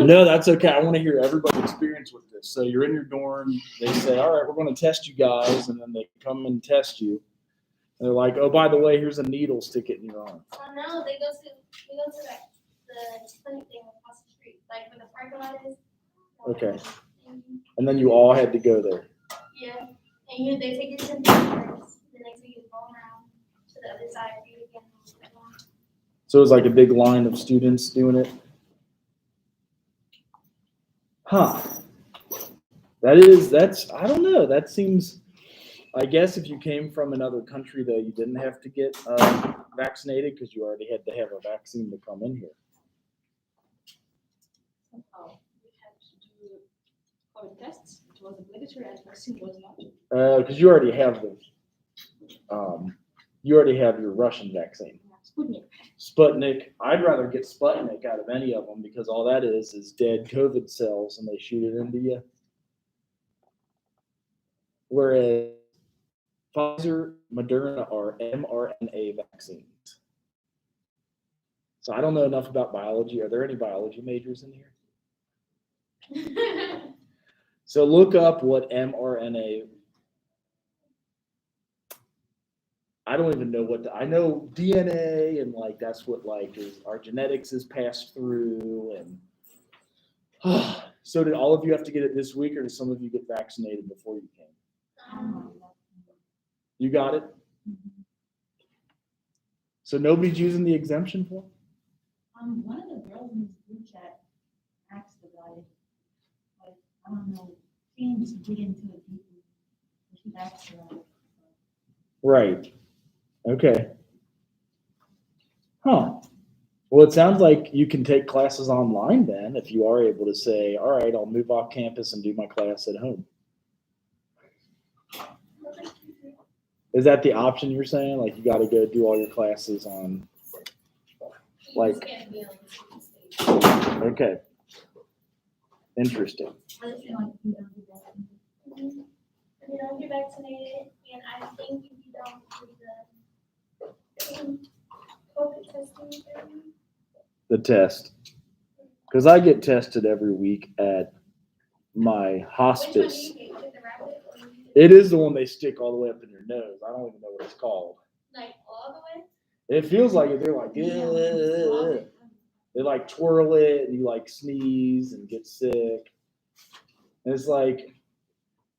No, that's okay. I want to hear everybody's experience with this. So you're in your dorm. They say, all right, we're going to test you guys. And then they come and test you. And they're like, oh, by the way, here's a needle. Stick it in your arm. Oh, no, we go to like the clinic thing across the street, like where the parking lot is. Okay. And then you all had to go there. Yeah. And they take your temperature first. Then they take you to go around to the other side of you again. So it was like a big line of students doing it. Huh. That's, I don't know. That seems, I guess if you came from another country, though, you didn't have to get vaccinated because you already had to have a vaccine to come in here. Somehow we had to do COVID tests. It was obligatory and vaccine was not. Because you already have your Russian vaccine. Sputnik. Sputnik. I'd rather get Sputnik out of any of them because all that is dead COVID cells and they shoot it into you. Whereas Pfizer, Moderna are mRNA vaccines. So I don't know enough about biology. Are there any biology majors in here? So look up what mRNA. I don't even know what I know DNA and like that's what like is our genetics is passed through and so did all of you have to get it this week or did some of you get vaccinated before you came? You got it? So nobody's using the exemption form? One of the girls in this group chat asked about it. Like, I don't know, she didn't just dig into it deeply. She asked about it. Right. Okay. Huh. Well, it sounds like you can take classes online then if you are able to say, all right, I'll move off campus and do my class at home. Is that the option you're saying? Like you got to go do all your classes on, like, okay. Interesting. If you don't get vaccinated, and I think if you don't do the COVID testing, The test. Because I get tested every week at my hospice. which one do you get? The rapid or you get It is the one they stick all the way up in your nose. I don't even know what it's called. like all the way? It feels like it. They're like, "Ugh." They like twirl it and you like sneeze and get sick. And it's like,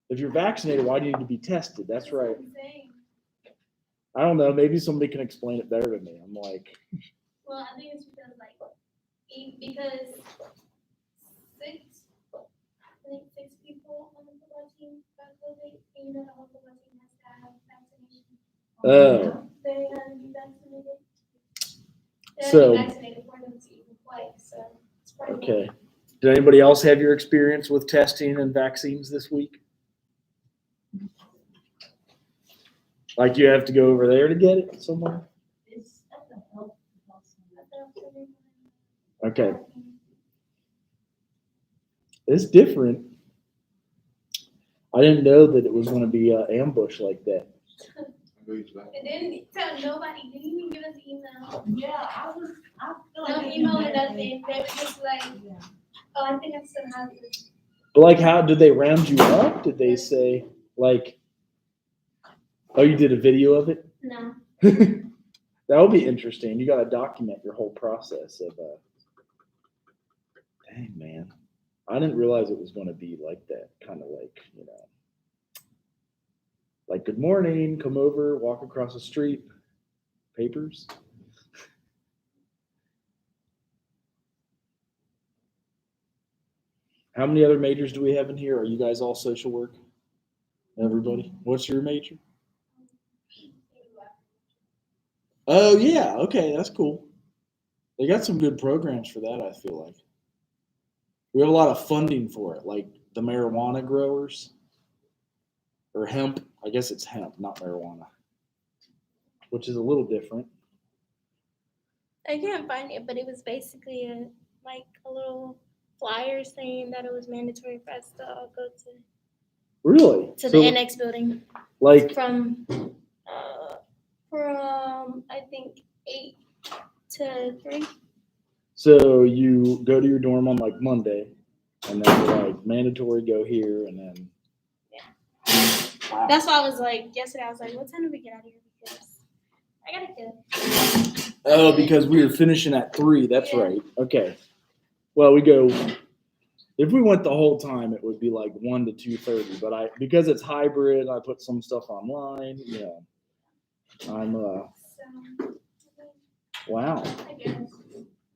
if you're vaccinated, why do you need to be tested? That's right. what I'm saying. I don't know. Maybe somebody can explain it better to me. I'm like, Well, I think it's because because six people on the football team got COVID, and the whole football team has to have vaccination. oh, They had to be vaccinated. They had to So- be vaccinated for them to even play, so it's probably. okay. Did anybody else have your experience with testing and vaccines this week? Like you have to go over there to get it somewhere? It's at the health department. Okay. It's different. I didn't know that it was going to be an ambush like that. And didn't tell nobody, didn't even give us an email. Yeah, I feel like. No they email or did nothing, they were just like, Yeah. oh, I think I still have this. But like, how did they round you up? Did they say like, oh, you did a video of it? No. That would be interesting. You got to document your whole process of. Dang man, I didn't realize it was going to be like that. Kind of like like good morning, come over, walk across the street, papers. How many other majors do we have in here? Are you guys all social work? Everybody? What's your major? Oh yeah, okay, that's cool. They got some good programs for that, I feel like. We have a lot of funding for it, like the marijuana growers or hemp. I guess it's hemp, not marijuana, which is a little different. I can't find it, but it was basically a little flyer saying that it was mandatory for us to all go Really? to So, the annex building like, from I think 8 to 3. So you go to your dorm on like Monday, and then you're like mandatory go here, and then. Wow. That's why I was like, yesterday, I was like, what time do we get out of here? Because I gotta go. Oh, because we were finishing at 3. That's Yeah. right. Okay. Well, we go. If we went the whole time, it would be like 1 to 2:30. But because it's hybrid, I put some stuff online. I'm So, wow. I guess.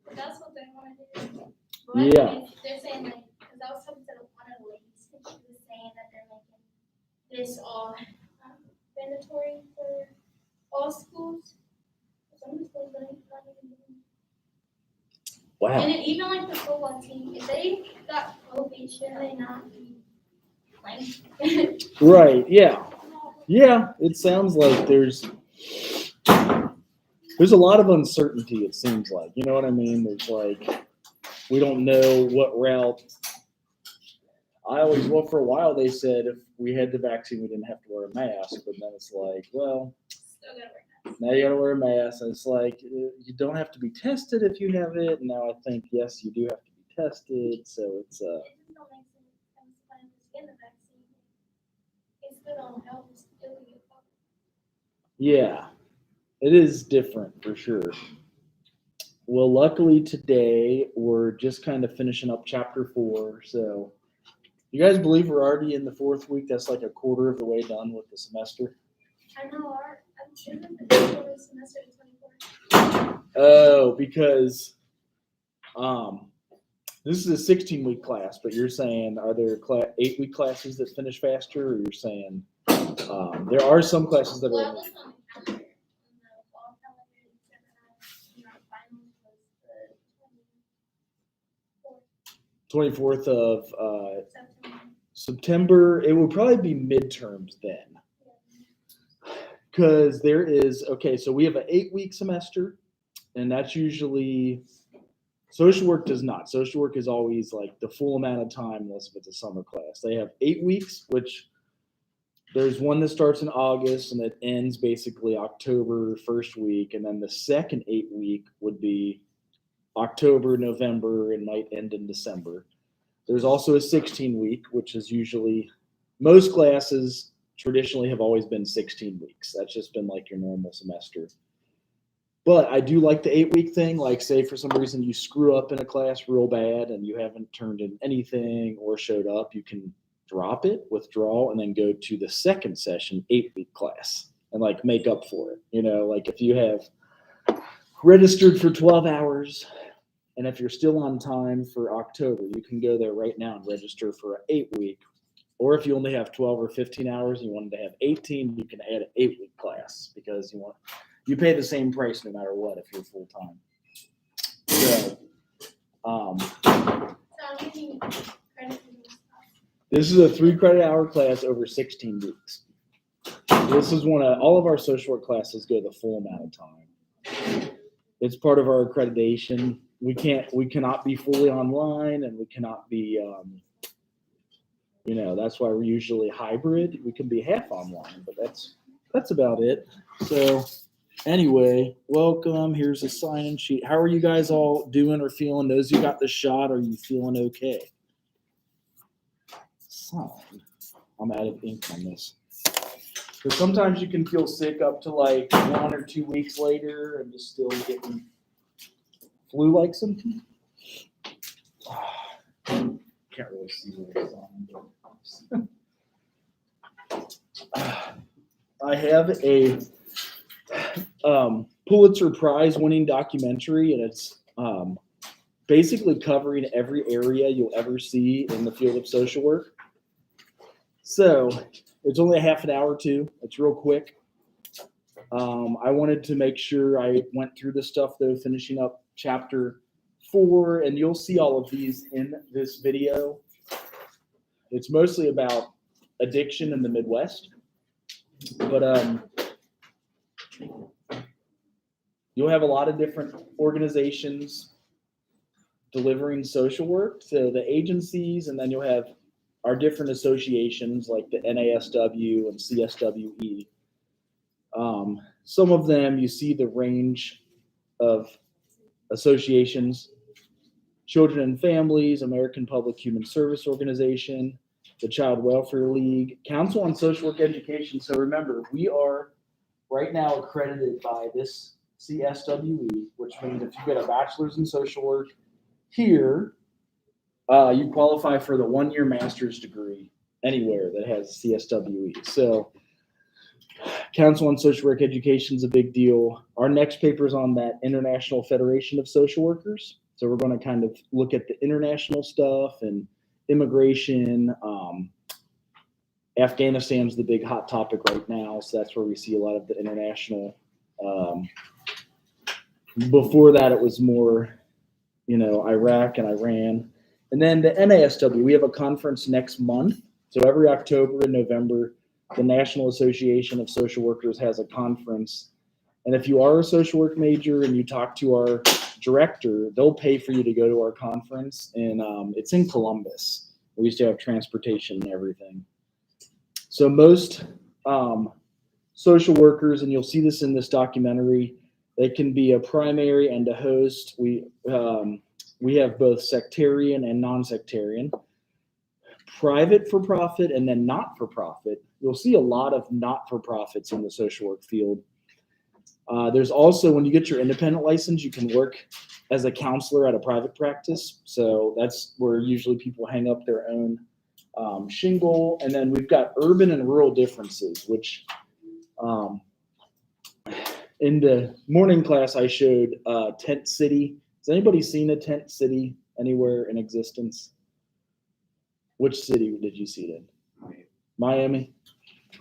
But that's what they want to do. Yeah. They're saying, like, because I was talking to one of the ladies, and she was saying that they're making this all mandatory for all schools. Some of the schools don't even do it. Wow. And then even like the football team, if they got COVID, should they not be playing? Right. Yeah. Yeah. It sounds like there's a lot of uncertainty. It seems like, you know what I mean? There's like, we don't know what route. Well, for a while they said if we had the vaccine, we didn't have to wear a mask. But then it's like, well, Still gotta wear masks. now you got to wear a mask. And it's like, you don't have to be tested if you have it. Now I think, yes, you do have to be tested. So it's, It just don't make sense. I'm surprised to get the vaccine. It's good on health. It's still get COVID. yeah, it is different for sure. Well, luckily today we're just kind of finishing up chapter 4. So you guys believe we're already in the 4th week? That's like a quarter of the way done with the semester. I know I'm sure that the semester is 24. Oh, because this is a 16-week class, but you're saying are there 8-week classes that finish faster, or you're saying there are some classes that Well, I are. was on the calendar. On the fall calendar, it said that our finals was the 24th of September. September. It would probably be midterms then. Because there is, okay, so we have an 8-week semester, and that's usually, social work does not. Social work is always like the full amount of time unless if it's a summer class. They have 8 weeks, which there's one that starts in August and it ends basically October 1st week, and then the second 8-week would be October, November, and might end in December. There's also a 16-week, which is usually, most classes traditionally have always been 16 weeks. That's just been like your normal semester. But I do like the 8-week thing. Like, say for some reason you screw up in a class real bad and you haven't turned in anything or showed up, you can drop it, withdraw, and then go to the second session 8-week class and like make up for it. Like if you have registered for 12 hours and if you're still on time for October, you can go there right now and register for an 8-week. Or if you only have 12 or 15 hours and you wanted to have 18, you can add an 8-week class because you pay the same price no matter what if you're full time. So, So I'm getting credit for this class. this is a 3 credit hour class over 16 weeks. This is all of our social work classes go the full amount of time. It's part of our accreditation. We cannot be fully online, and we cannot be, that's why we're usually hybrid. We can be half online, but that's about it. So anyway, welcome. Here's a sign-in sheet. How are you guys all doing or feeling? Those who got the shot, are you feeling okay? Sign. I'm out of ink on this. Because sometimes you can feel sick up to like 1 or 2 weeks later and just still getting flu-like symptoms. Can't really see what it's on. I have a Pulitzer Prize winning documentary, and it's basically covering every area you'll ever see in the field of social work. So it's only a half an hour too. It's real quick. I wanted to make sure I went through this stuff though, finishing up chapter 4, and you'll see all of these in this video. It's mostly about addiction in the Midwest, but you'll have a lot of different organizations delivering social work. So the agencies, and then you'll have our different associations like the NASW and CSWE. Some of them, you see the range of associations Children and Families, American Public Human Service Organization, the Child Welfare League, Council on Social Work Education. So remember, we are right now accredited by this CSWE, which means if you get a bachelor's in social work here, you qualify for the 1-year master's degree anywhere that has CSWE. So Council on Social Work Education is a big deal. Our next paper is on that International Federation of Social Workers. So we're going to kind of look at the international stuff and immigration. Afghanistan's the big hot topic right now, so that's where we see a lot of the international. Before that, it was more, Iraq and Iran. And then the NASW, we have a conference next month. So every October and November, the National Association of Social Workers has a conference. And if you are a social work major and you talk to our director, they'll pay for you to go to our conference. And it's in Columbus. We used to have transportation and everything. So most social workers, and you'll see this in this documentary, they can be a primary and a host. We have both sectarian and non-sectarian, private for profit, and then not for profit. You'll see a lot of not for profits in the social work field. There's also, when you get your independent license, you can work as a counselor at a private practice. So that's where usually people hang up their own shingle. And then we've got urban and rural differences, which in the morning class I showed tent city. Has anybody seen a tent city anywhere in existence? Which city did you see it in? Miami.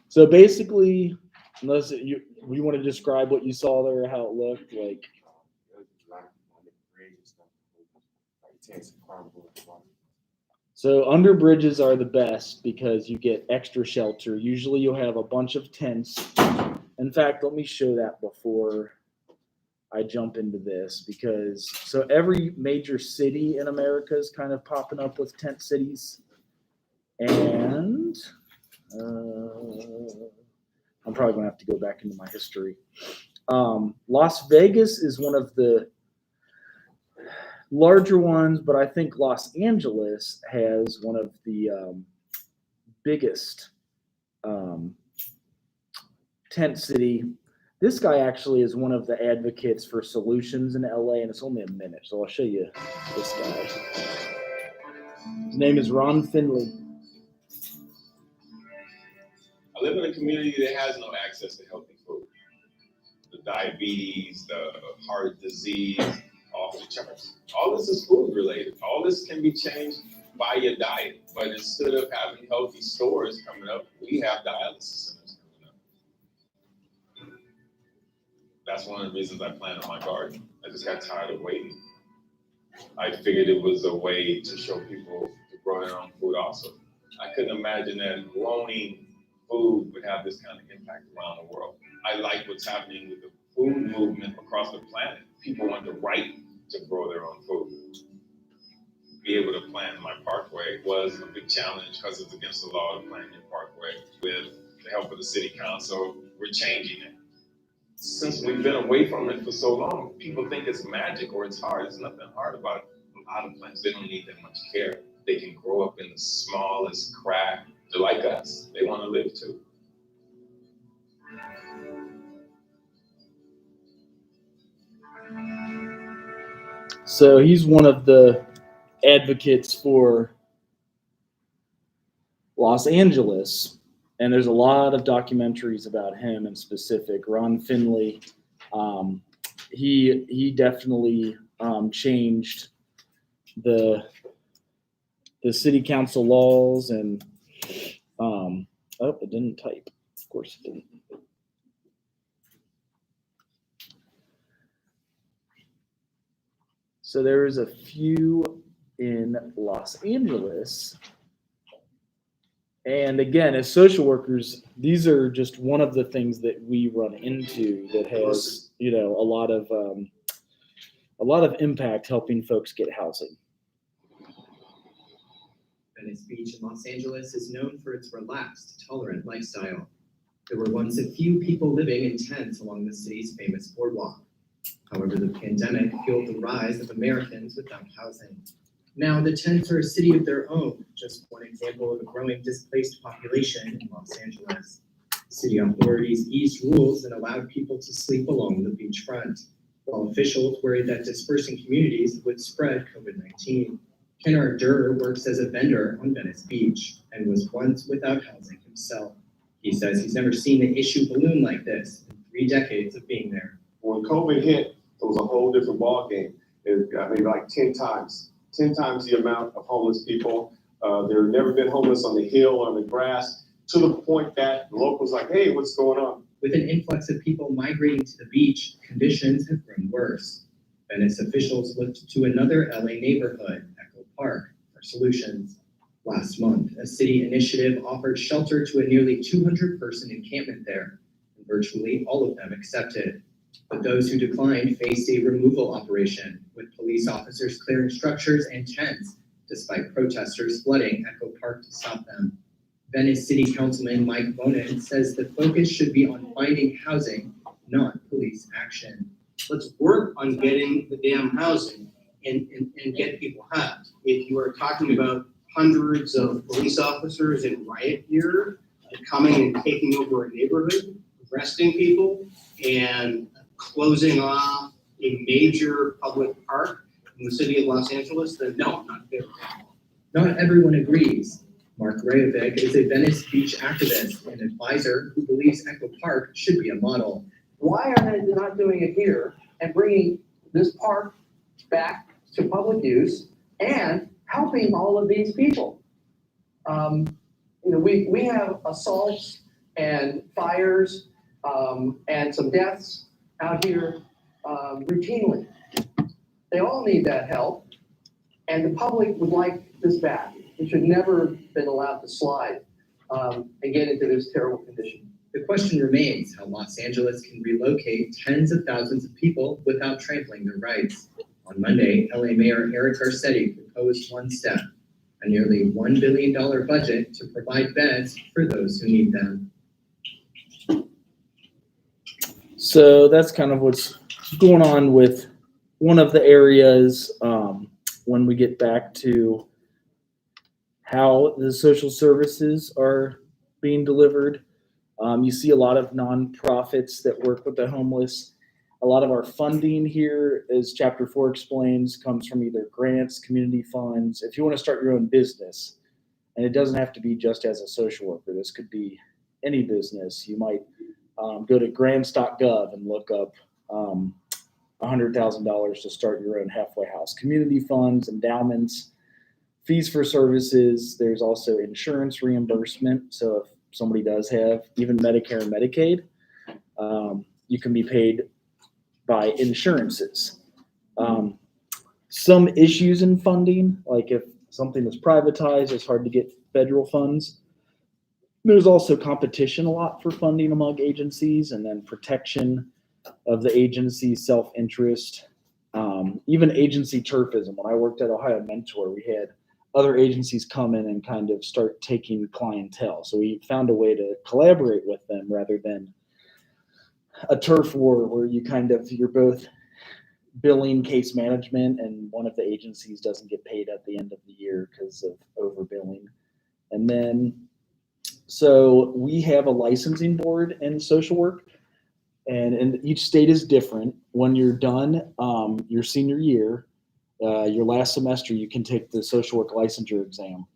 So basically, unless you want to describe what you saw there, how it looked like. So under bridges are the best because you get extra shelter. Usually you'll have a bunch of tents. In fact, let me show that before I jump into this, because so every major city in America is kind of popping up with tent cities. And I'm probably going to have to go back into my history. Las Vegas is one of the larger ones, but I think Los Angeles has one of the biggest tent city. This guy actually is one of the advocates for solutions in LA, and it's only a minute, so I'll show you this guy. His name is Ron Finley. I live in a community that has no access to healthy food. The diabetes, the heart disease, off the charts. All this is food related. All this can be changed by your diet. But instead of having healthy stores coming up, we have dialysis centers coming up. That's one of the reasons I planted my garden. I just got tired of waiting. I figured it was a way to show people to grow their own food also. I couldn't imagine that growing food would have this kind of impact around the world. I like what's happening with the food movement across the planet. People want the right to grow their own food. Be able to plant in my parkway was a big challenge because it's against the law to plant in your parkway. With the help of the city council, we're changing it. Since we've been away from it for so long, people think it's magic or it's hard. There's nothing hard about it. A lot of plants, they don't need that much care. They can grow up in the smallest crack. They're like us. They want to live too. So he's one of the advocates for Los Angeles, and there's a lot of documentaries about him in specific. Ron Finley, he definitely changed the city council laws, and it didn't type. Of course it didn't. So there's a few in Los Angeles. And again, as social workers, these are just one of the things that we run into that has, a lot of impact helping folks get housing. Venice Beach in Los Angeles is known for its relaxed, tolerant lifestyle. There were once a few people living in tents along the city's famous boardwalk. However, the pandemic fueled the rise of Americans without housing. Now, the tents are a city of their own, just one example of a growing displaced population in Los Angeles. City authorities eased rules and allowed people to sleep along the beachfront, while officials worried that dispersing communities would spread COVID-19. Kennard Durr works as a vendor on Venice Beach and was once without housing himself. He says he's never seen an issue balloon like this in 3 decades of being there. When COVID hit, it was a whole different ballgame. Maybe like 10 times the amount of homeless people. There had never been homeless on the hill or on the grass, to the point that the locals like, hey, what's going on? With an influx of people migrating to the beach, conditions have grown worse. Venice officials looked to another LA neighborhood, Echo Park, for solutions. Last month, a city initiative offered shelter to a nearly 200-person encampment there, and virtually all of them accepted. But those who declined faced a removal operation, with police officers clearing structures and tents, despite protesters flooding Echo Park to stop them. Venice City Councilman Mike Bonin says the focus should be on finding housing, not police action. Let's work on getting the damn housing and get people housed. If you are talking about hundreds of police officers in riot gear coming and taking over a neighborhood, arresting people, and closing off a major public park in the city of Los Angeles, then no, I'm not there. Not everyone agrees. Mark Rayovic is a Venice Beach activist and advisor who believes Echo Park should be a model. Why are they not doing it here and bringing this park back to public use and helping all of these people? We have assaults and fires and some deaths out here routinely. They all need that help, and the public would like this back. It should never have been allowed to slide and get into this terrible condition. The question remains how Los Angeles can relocate tens of thousands of people without trampling their rights. On Monday, LA Mayor Eric Garcetti proposed one step, a nearly $1 billion budget to provide beds for those who need them. So that's kind of what's going on with one of the areas when we get back to how the social services are being delivered. You see a lot of nonprofits that work with the homeless. A lot of our funding here, as Chapter 4 explains, comes from either grants, community funds. If you want to start your own business, and it doesn't have to be just as a social worker, this could be any business. You might go to grants.gov and look up $100,000 to start your own halfway house. Community funds, endowments, fees for services. There's also insurance reimbursement. So if somebody does have even Medicare and Medicaid, you can be paid by insurances. Some issues in funding, like if something is privatized, it's hard to get federal funds. There's also competition a lot for funding among agencies, and then protection of the agency's self-interest. Even agency turfism. When I worked at Ohio Mentor, we had other agencies come in and kind of start taking clientele. So we found a way to collaborate with them rather than a turf war where you're both billing case management and one of the agencies doesn't get paid at the end of the year because of overbilling. And then, so we have a licensing board in social work, and each state is different. When you're done your senior year, your last semester, you can take the social work licensure exam.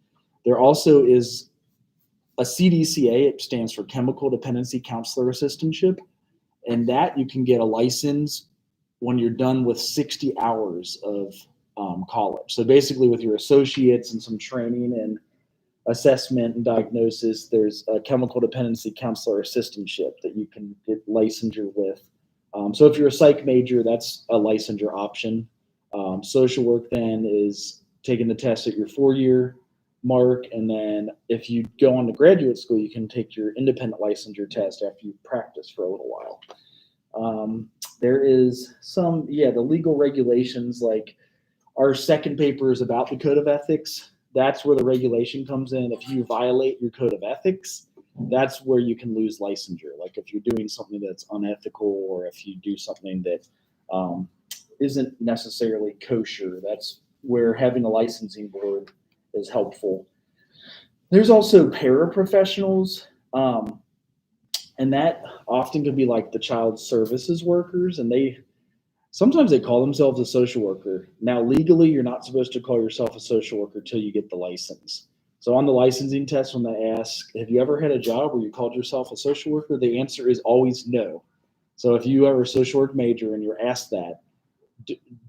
There also is a CDCA, it stands for Chemical Dependency Counselor Assistantship, and that you can get a license when you're done with 60 hours of college. So basically with your associates and some training and assessment and diagnosis, there's a Chemical Dependency Counselor Assistantship that you can get licensure with. So if you're a psych major, that's a licensure option. Social work then is taking the test at your 4-year mark, and then if you go on to graduate school, you can take your independent licensure test after you practice for a little while. There is some, the legal regulations, like our second paper is about the code of ethics. That's where the regulation comes in. If you violate your code of ethics, that's where you can lose licensure. Like if you're doing something that's unethical, or if you do something that isn't necessarily kosher. That's where having a licensing board is helpful. There's also paraprofessionals, and that often can be like the child services workers, and sometimes they call themselves a social worker. Now, legally, you're not supposed to call yourself a social worker till you get the license. So on the licensing test, when they ask, have you ever had a job where you called yourself a social worker? The answer is always no. So if you are a social work major and you're asked that,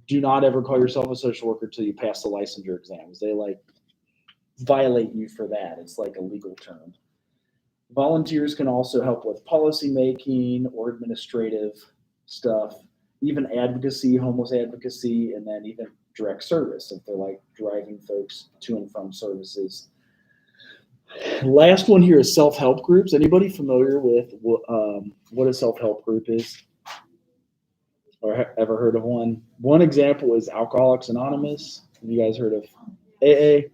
do not ever call yourself a social worker till you pass the licensure exams. They like violate you for that. It's like a legal term. Volunteers can also help with policy making or administrative stuff, even advocacy, homeless advocacy, and then even direct service if they're like driving folks to and from services. Last one here is self-help groups. Anybody familiar with what a self-help group is? Or ever heard of one? One example is Alcoholics Anonymous. Have you guys heard of AA?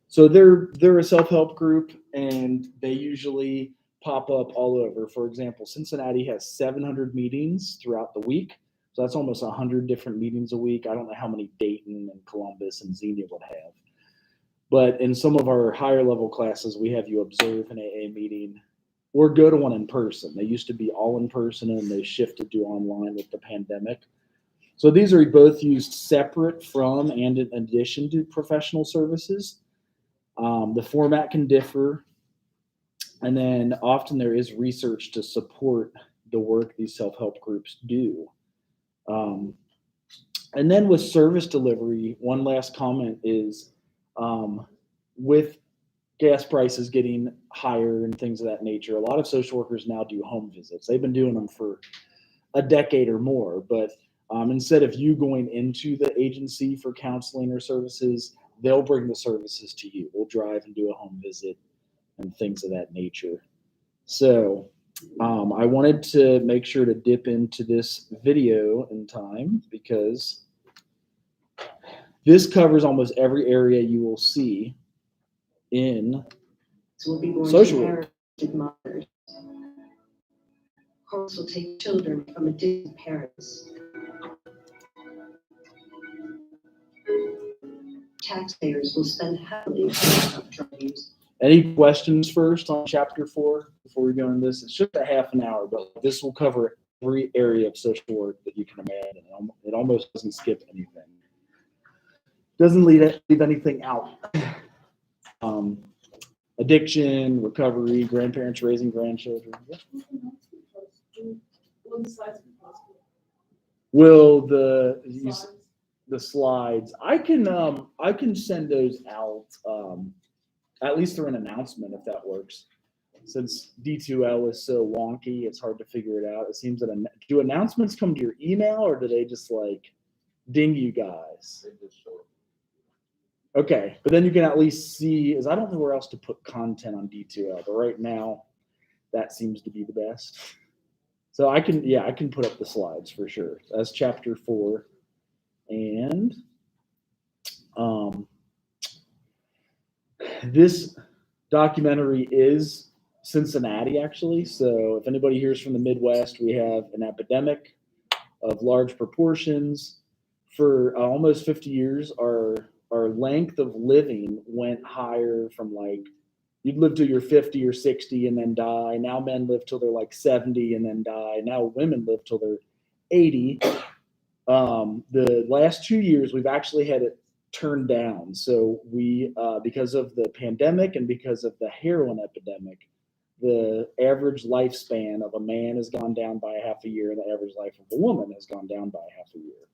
So they're a self-help group, and they usually pop up all over. For example, Cincinnati has 700 meetings throughout the week. So that's almost 100 different meetings a week. I don't know how many Dayton and Columbus and Xenia would have. But in some of our higher level classes, we have you observe an AA meeting or go to one in person. They used to be all in person, and they shifted to online with the pandemic. So these are both used separate from and in addition to professional services. The format can differ, and then often there is research to support the work these self-help groups do. And then with service delivery, one last comment is with gas prices getting higher and things of that nature, a lot of social workers now do home visits. They've been doing them for a decade or more, but instead of you going into the agency for counseling or services, they'll bring the services to you. We'll drive and do a home visit and things of that nature. So I wanted to make sure to dip into this video in time because this covers almost every area you will see in will be born social to work. parented mothers. Courts will take children from addicted parents. Taxpayers will spend heavily on drug use. Any questions first on chapter 4 before we go into this? It's just a half an hour, but this will cover every area of social work that you can imagine. It almost doesn't skip anything. Doesn't leave anything out. Addiction, recovery, grandparents raising grandchildren. Will the slides? I can send those out at least through an announcement if that works. Since D2L is so wonky, it's hard to figure it out. It seems that do announcements come to your email or do they just like ding you guys? Okay, but then you can at least see, as I don't know where else to put content on D2L, but right now that seems to be the best. So I can put up the slides for sure. That's chapter 4. And this documentary is Cincinnati, actually. So if anybody here is from the Midwest, we have an epidemic of large proportions. For almost 50 years, our length of living went higher from like, you'd live till you're 50 or 60 and then die. Now men live till they're like 70 and then die. Now women live till they're 80. The last 2 years, we've actually had it turned down. So we, because of the pandemic and because of the heroin epidemic, the average lifespan of a man has gone down by a half a year, and the average life of a woman has gone down by half a year.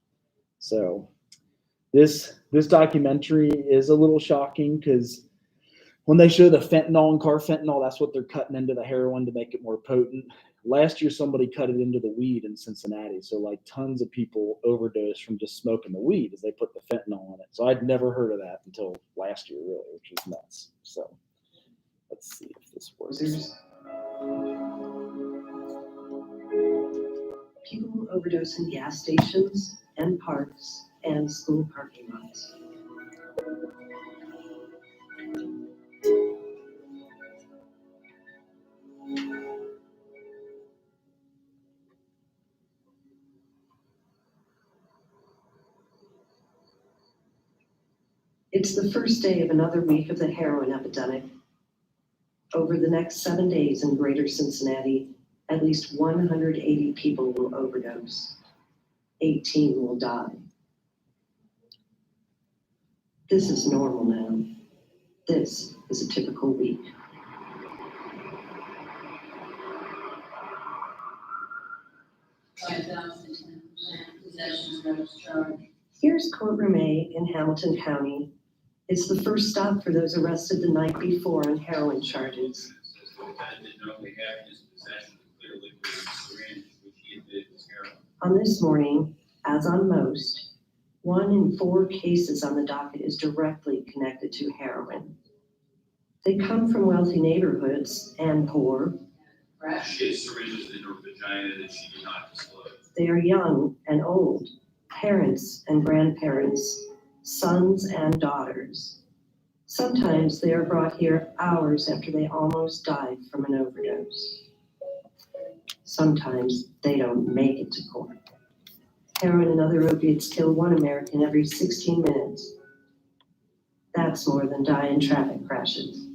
So this documentary is a little shocking because when they show the fentanyl and carfentanil, that's what they're cutting into the heroin to make it more potent. Last year, somebody cut it into the weed in Cincinnati. So like tons of people overdosed from just smoking the weed as they put the fentanyl on it. So I'd never heard of that until last year, really, which is nuts. So let's see if this works. People will overdose in gas stations and parks and school parking lots. It's the first day of another week of the heroin epidemic. Over the next 7 days in greater Cincinnati, at least 180 people will overdose. 18 will die. This is normal now. This is a typical week. Here's courtroom A in Hamilton County. It's the first stop for those arrested the night before on heroin charges. On this morning, as on most, 1 in 4 cases on the docket is directly connected to heroin. They come from wealthy neighborhoods and poor. She had syringes in her vagina that she did not disclose. They are young and old, parents and grandparents, sons and daughters. Sometimes they are brought here hours after they almost died from an overdose. Sometimes they don't make it to court. Heroin and other opiates kill 1 American every 16 minutes. That's more than die in traffic crashes.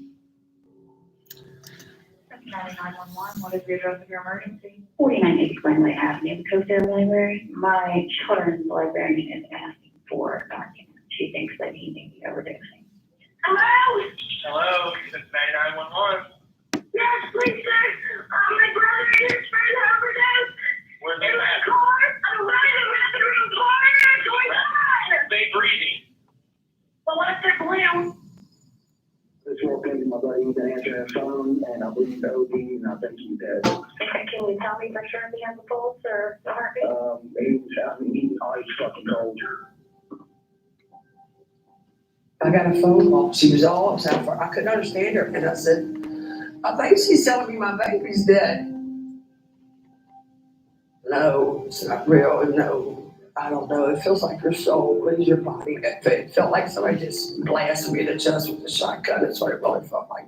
911, what is the address of your emergency? 4980 Glenway Avenue, Coastal Library. My children's librarian is asking for documents. She thinks that he may be overdosing. Hello? Hello, this is 911. Yes, please, sir. My brother and his friend overdosed. Where's In the my car. I'm running around the room. What's going on? Stay breathing. Well, what's the blue? Just walked into my buddy, he's answering his phone, and I believe the OD, and I think he's dead. Okay, can you tell me for sure if he has a pulse or a heartbeat? He's always fucking cold. I got a phone call. She was all upset for. I couldn't understand her, and I said, "I think she's telling me my baby's dead." No, it's not real. No, I don't know. It feels like your soul leaves your body. It felt like somebody just blasted me in the chest with a shotgun. That's what it really felt like.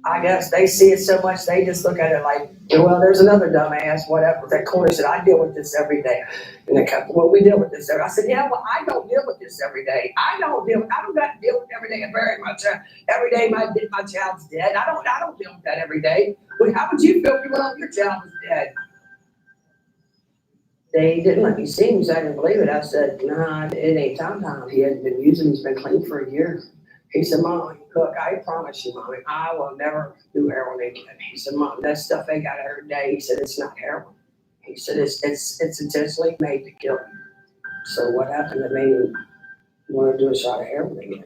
I guess they see it so much, they just look at it like, well, there's another dumbass, whatever. That corner said, I deal with this every day. And they kept, well, we deal with this every day. I said, yeah, well, I don't deal with this every day. I don't got to deal with it every day and bury my child. Every day my child's dead. I don't deal with that every day. Well, how would you feel if you went your child was dead? They didn't let me see him, so I didn't believe it. I said, nah, it ain't time. He hasn't been using, he's been clean for a year. He said, Mom, look, I promise you, Mommy, I will never do heroin again. He said, Mom, that stuff they got every day. He said, it's not heroin. He said, it's intentionally made to kill you. So what happened that made him want to do a shot of heroin again?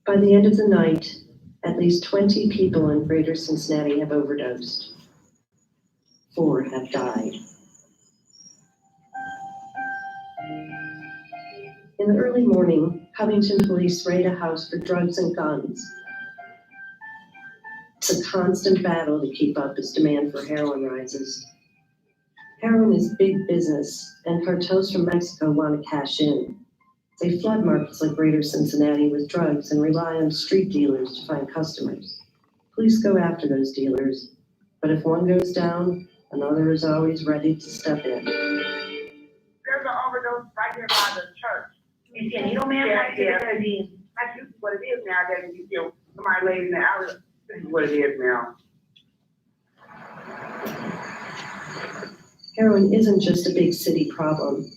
By the end of the night, at least 20 people in greater Cincinnati have overdosed. 4 have died. In the early morning, Covington police raid a house for drugs and guns. It's a constant battle to keep up as demand for heroin rises. Heroin is big business, and cartels from Mexico want to cash in. They flood markets like greater Cincinnati with drugs and rely on street dealers to find customers. Police go after those dealers, but if one goes down, another is always ready to step in. There's an overdose right here by the church. You see a needle man? Yeah. That's usually what it is nowadays. You feel somebody laid in the alley. This is what it is now. Heroin isn't just a big city problem.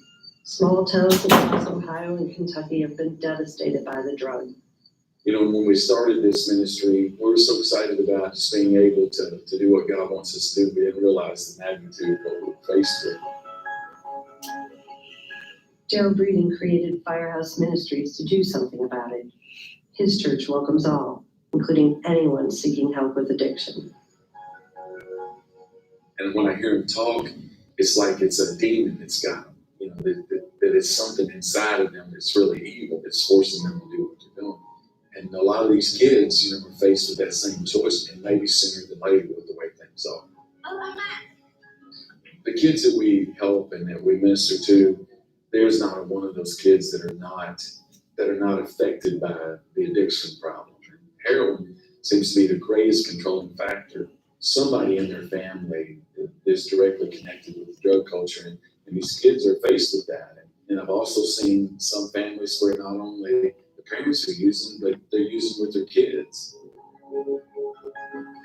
Small towns across Ohio and Kentucky have been devastated by the drug. You know, when we started this ministry, we were so excited about just being able to do what God wants us to do. We didn't realize the magnitude of what we faced with. Daryl Breeden created Firehouse Ministries to do something about it. His church welcomes all, including anyone seeking help with addiction. And when I hear him talk, it's like it's a demon that's got them. You know, that it's something inside of them that's really evil that's forcing them to do what they're doing. And a lot of these kids, you know, are faced with that same choice, and maybe sooner than later with the way things are. The kids that we help and that we minister to, there's not one of those kids that are not affected by the addiction problem. And heroin seems to be the greatest controlling factor. Somebody in their family is directly connected with the drug culture, and these kids are faced with that. And I've also also seen some families where not only the parents are using, but they're using with their kids.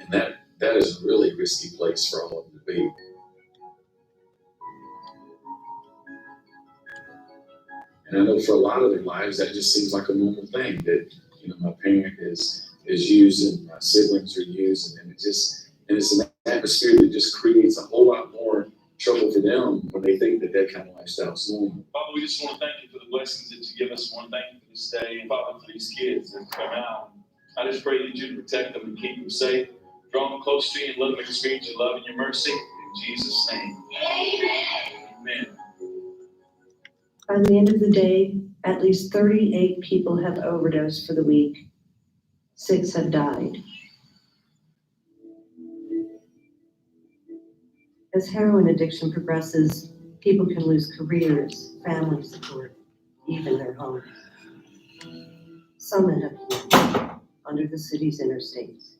And that is a really risky place for all of them to be. And I know for a lot of their lives, that just seems like a normal thing that, my parent is using, my siblings are using, and it's an atmosphere that just creates a whole lot more trouble for them when they think that kind of lifestyle is normal. Father, we just want to thank you for the blessings that you give us. We want to thank you for this day, and Father, for these kids that come out. I just pray that you protect them and keep them safe. Draw them close to you and let them experience your love and your mercy. In Jesus' name. Amen. By the end of the day, at least 38 people have overdosed for the week. 6 have died. As heroin addiction progresses, people can lose careers, family support, even their homes. Some have been under the city's interstates.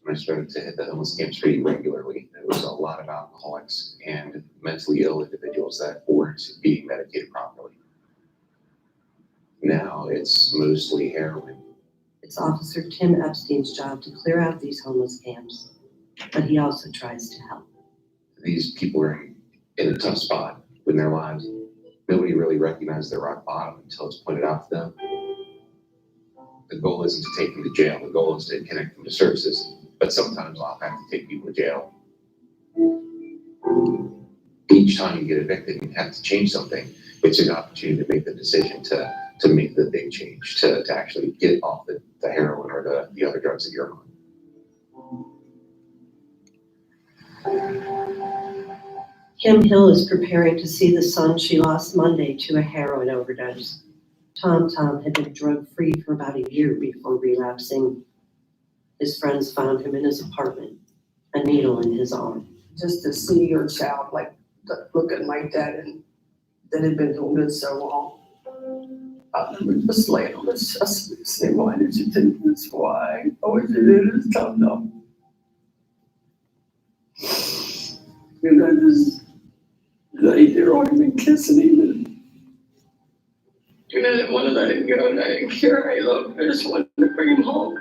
I started to hit the homeless camps pretty regularly. There was a lot of alcoholics and mentally ill individuals that weren't being medicated properly. Now it's mostly heroin. It's Officer Tim Epstein's job to clear out these homeless camps, but he also tries to help. These people are in a tough spot in their lives. Nobody really recognizes their rock bottom until it's pointed out to them. The goal isn't to take them to jail. The goal is to connect them to services. But sometimes I'll have to take people to jail. Each time you get evicted, you have to change something. It's an opportunity to make the decision to make the big change, to actually get off the heroin or the other drugs that you're on. Kim Hill is preparing to see the son she lost Monday to a heroin overdose. Tom had been drug-free for about a year before relapsing. His friends found him in his apartment, a needle in his arm. Just to see your child looking like that and that had been doing it so long. I remember just laying on the chest and saying, why did you do this? Why? I wish you did this, Tom. And I just laid there on him and kissing him. And I didn't want to let him go, and I didn't care. I loved him. I just wanted to bring him home.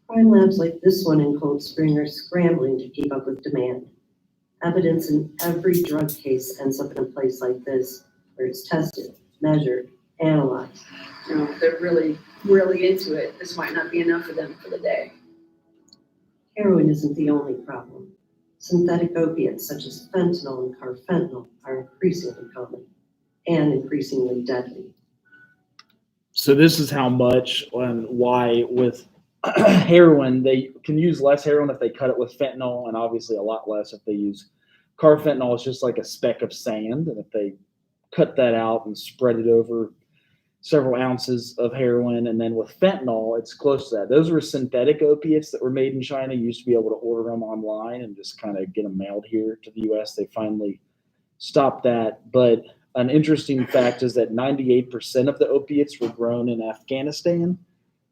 Crime labs like this one in Cold Spring are scrambling to keep up with demand. Evidence in every drug case ends up in a place like this, where it's tested, measured, analyzed. If they're really, really into it, this might not be enough for them for the day. Heroin isn't the only problem. Synthetic opiates such as fentanyl and carfentanil are increasingly common and increasingly deadly. So this is how much and why with heroin, they can use less heroin if they cut it with fentanyl, and obviously a lot less if they use carfentanil. It's just like a speck of sand, and if they cut that out and spread it over several ounces of heroin, and then with fentanyl, it's close to that. Those were synthetic opiates that were made in China. You used to be able to order them online and just kind of get them mailed here to the U.S. They finally stopped that. But an interesting fact is that 98% of the opiates were grown in Afghanistan.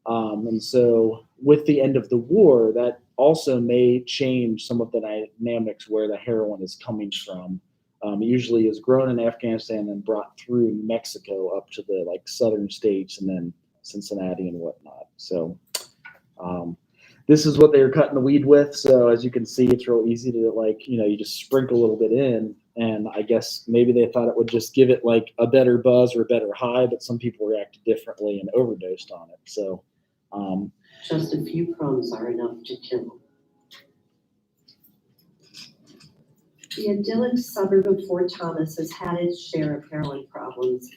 And so with the end of the war, that also may change some of the dynamics where the heroin is coming from. It usually is grown in Afghanistan and brought through Mexico up to the southern states and then Cincinnati and whatnot. So this is what they were cutting the weed with. So as you can see, it's real easy to you just sprinkle a little bit in. And I guess maybe they thought it would just give it a better buzz or a better high, but some people reacted differently and overdosed on it. So just a few crumbs are enough to kill. The idyllic suburb of Fort Thomas has had its share of heroin problems.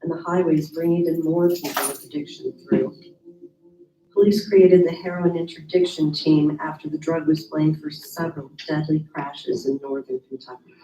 And the highways bring even more people with addiction through. Police created the heroin interdiction team after the drug was blamed for several deadly crashes in northern Kentucky.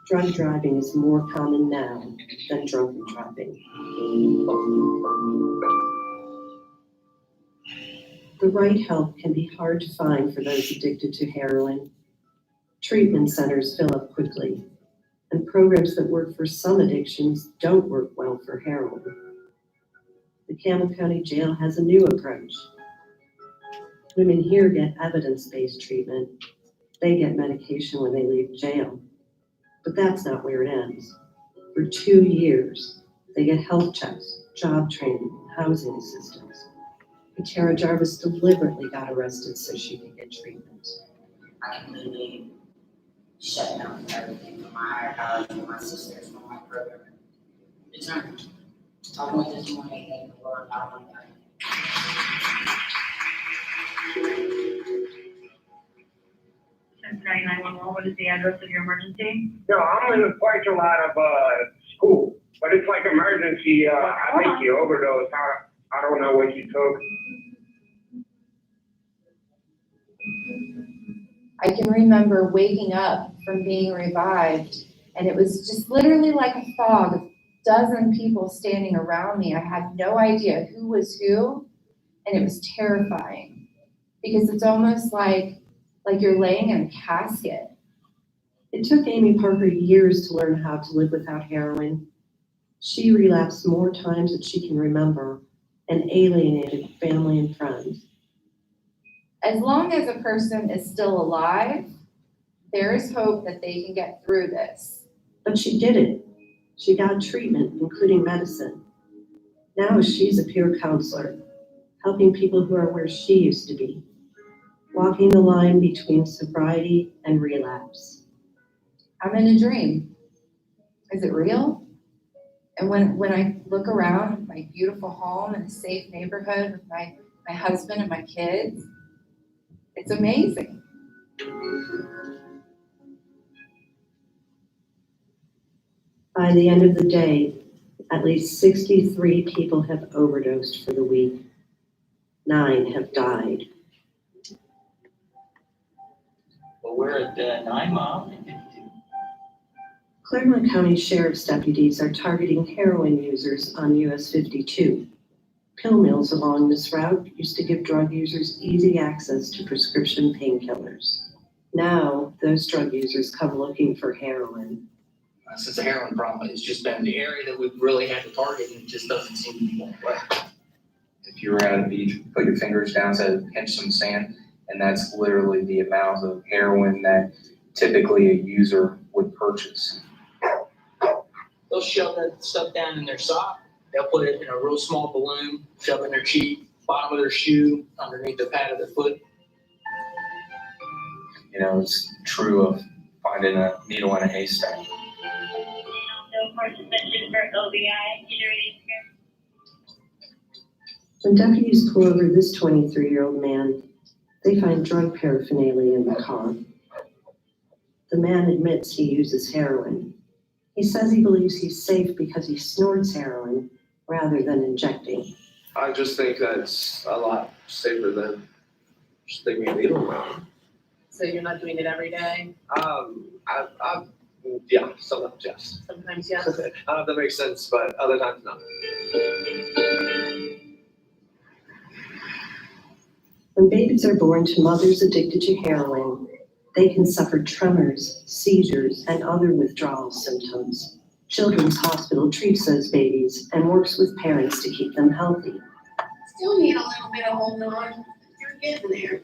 Drunk driving is more common now than drunken driving. The right help can be hard to find for those addicted to heroin. Treatment centers fill up quickly, and programs that work for some addictions don't work well for heroin. The Campbell County Jail has a new approach. Women here get evidence-based treatment. They get medication when they leave jail. But that's not where it ends. For 2 years, they get health checks, job training, housing assistance. Tara Jarvis deliberately got arrested so she could get treatment. I completely shut down everything from my house, from my sisters, from my brother. Determined. I went this morning and the Lord out on that. Cincinnati 911, what is the address of your emergency? No, I'm in the parking lot of school, but it's like emergency. I think you overdosed. I don't know what you took. I can remember waking up from being revived, and it was just literally like a fog of a dozen people standing around me. I had no idea who was who, and it was terrifying because it's almost like you're laying in a casket. It took Amy Parker years to learn how to live without heroin. She relapsed more times than she can remember and alienated family and friends. As long as a person is still alive, there is hope that they can get through this. But she did it. She got treatment, including medicine. Now she's a peer counselor, helping people who are where she used to be, walking the line between sobriety and relapse. I'm in a dream. Is it real? And when I look around my beautiful home in a safe neighborhood with my husband and my kids, it's amazing. By the end of the day, at least 63 people have overdosed for the week. 9 have died. Well, we're at 9 Mile. Claremont County Sheriff's deputies are targeting heroin users on US 52. Pill mills along this route used to give drug users easy access to prescription painkillers. Now, those drug users come looking for heroin. Since the heroin problem has just been the area that we've really had to target, and it just doesn't seem to be going away. If you were at a beach, put your fingers down, said pinch some sand, and that's literally the amount of heroin that typically a user would purchase. They'll shove that stuff down in their sock. They'll put it in a real small balloon, shove it in their cheek, bottom of their shoe, underneath the pad of their foot. You know, it's true of finding a needle in a haystack. No more suspension for OBI. When deputies pull over this 23-year-old man, they find drug paraphernalia in the car. The man admits he uses heroin. He says he believes he's safe because he snorts heroin rather than injecting. I just think that's a lot safer than sticking a needle in my arm. So you're not doing it every day? Yeah, sometimes yes. Sometimes yes? I don't know if that makes sense, but other times no. When babies are born to mothers addicted to heroin, they can suffer tremors, seizures, and other withdrawal symptoms. Children's Hospital treats those babies and works with parents to keep them healthy. Still need a little bit of holding on. You're getting there.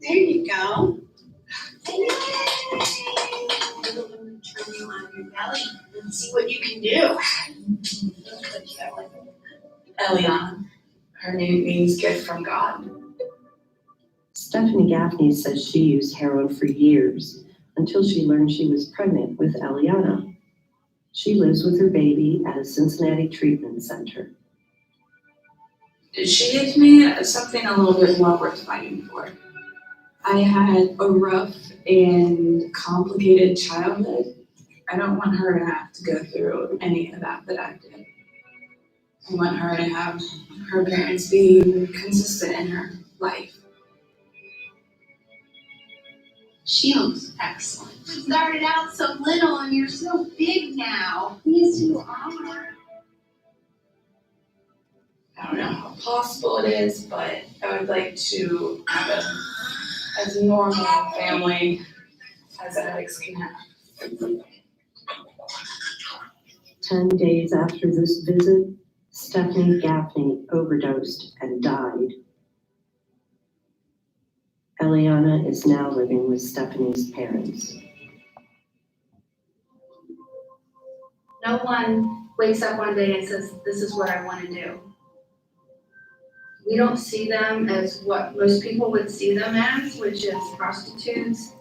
There you go. Yay! Turn you on your belly and see what you can do. Eliana, her name means gift from God. Stephanie Gaffney says she used heroin for years until she learned she was pregnant with Eliana. She lives with her baby at a Cincinnati treatment center. She gives me something a little bit well worth fighting for. I had a rough and complicated childhood. I don't want her to have to go through any of that I did. I want her to have her parents be consistent in her life. She looks excellent. You started out so little and you're so big now. Yes, you are. I don't know how possible it is, but I would like to have it as normal family as addicts can have. 10 days after this visit, Stephanie Gaffney overdosed and died. Eliana is now living with Stephanie's parents. No one wakes up one day and says, this is what I want to do. We don't see them as what most people would see them as, which is prostitutes.